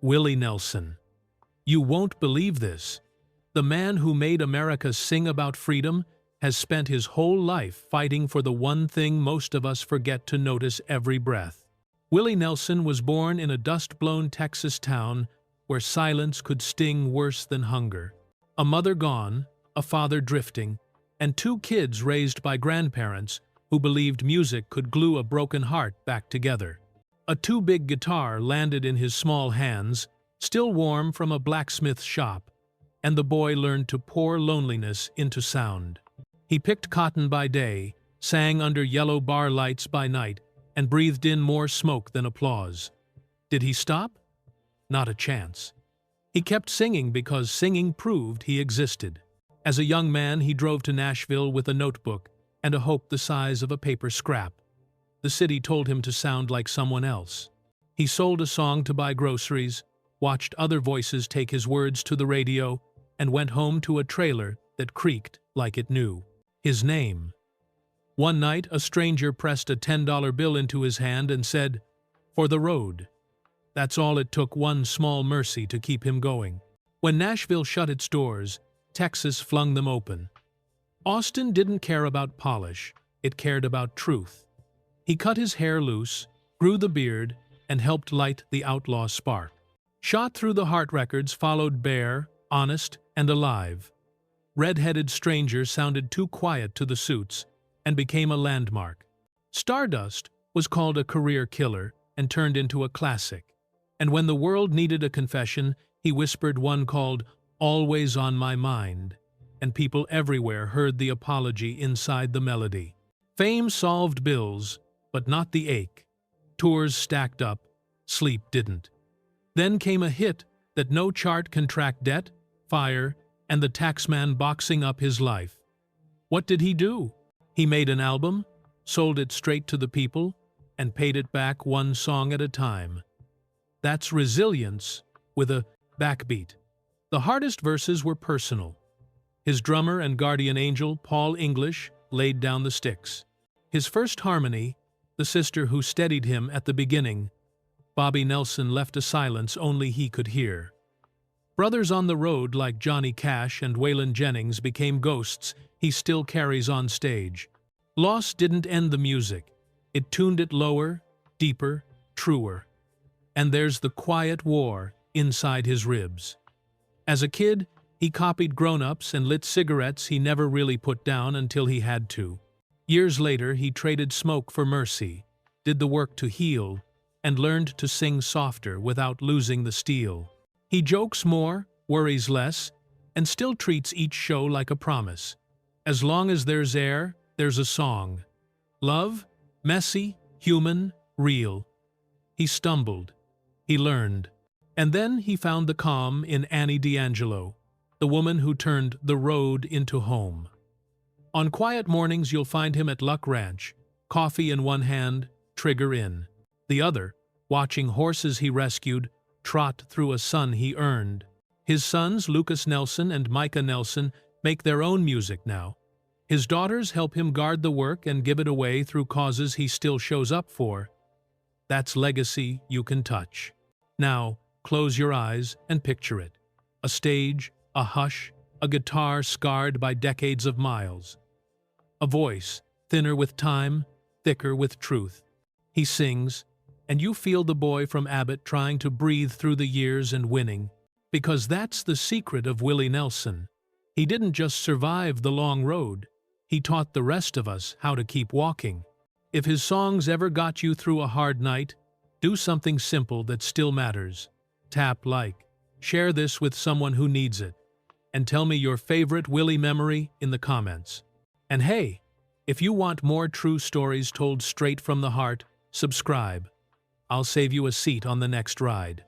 Willie Nelson. You won't believe this. The man who made America sing about freedom has spent his whole life fighting for the one thing most of us forget to notice every breath. Willie Nelson was born in a dust-blown Texas town where silence could sting worse than hunger. A mother gone, a father drifting, and two kids raised by grandparents who believed music could glue a broken heart back together. A too-big guitar landed in his small hands, still warm from a blacksmith's shop, and the boy learned to pour loneliness into sound. He picked cotton by day, sang under yellow bar lights by night, and breathed in more smoke than applause. Did he stop? Not a chance. He kept singing because singing proved he existed. As a young man, he drove to Nashville with a notebook and a hope the size of a paper scrap. The city told him to sound like someone else. He sold a song to buy groceries, watched other voices take his words to the radio, and went home to a trailer that creaked like it knew his name. One night, a stranger pressed a $10 bill into his hand and said, "For the road." That's all it took, one small mercy to keep him going. When Nashville shut its doors, Texas flung them open. Austin didn't care about polish, it cared about truth. He cut his hair loose, grew the beard, and helped light the Outlaw spark. Shot Through the Heart records followed bare, honest, and alive. Red-headed Stranger sounded too quiet to the suits and became a landmark. Stardust was called a career killer and turned into a classic. And when the world needed a confession, he whispered one called "Always on My Mind," and people everywhere heard the apology inside the melody. Fame solved bills, but not the ache. Tours stacked up, sleep didn't. Then came a hit that no chart can track: debt, fire, and the taxman boxing up his life. What did he do? He made an album, sold it straight to the people, and paid it back one song at a time. That's resilience with a backbeat. The hardest verses were personal. His drummer and guardian angel, Paul English, laid down the sticks. His first harmony, the sister who steadied him at the beginning, Bobbie Nelson, left a silence only he could hear. Brothers on the road like Johnny Cash and Waylon Jennings became ghosts he still carries on stage. Loss didn't end the music. It tuned it lower, deeper, truer. And there's the quiet war inside his ribs. As a kid, he copied grown-ups and lit cigarettes he never really put down until he had to. Years later, he traded smoke for mercy, did the work to heal, and learned to sing softer without losing the steel. He jokes more, worries less, and still treats each show like a promise. As long as there's air, there's a song. Love, messy, human, real. He stumbled. He learned. And then he found the calm in Annie D'Angelo, the woman who turned the road into home. On quiet mornings, you'll find him at Luck Ranch, coffee in one hand, trigger in the other, watching horses he rescued trot through a sun he earned. His sons, Lucas Nelson and Micah Nelson, make their own music now. His daughters help him guard the work and give it away through causes he still shows up for. That's legacy you can touch. Now, close your eyes and picture it. A stage, a hush, a guitar scarred by decades of miles. A voice, thinner with time, thicker with truth. He sings, and you feel the boy from Abbott trying to breathe through the years and winning. Because that's the secret of Willie Nelson. He didn't just survive the long road. He taught the rest of us how to keep walking. If his songs ever got you through a hard night, do something simple that still matters. Tap like. Share this with someone who needs it. And tell me your favorite Willie memory in the comments. And hey, if you want more true stories told straight from the heart, subscribe. I'll save you a seat on the next ride.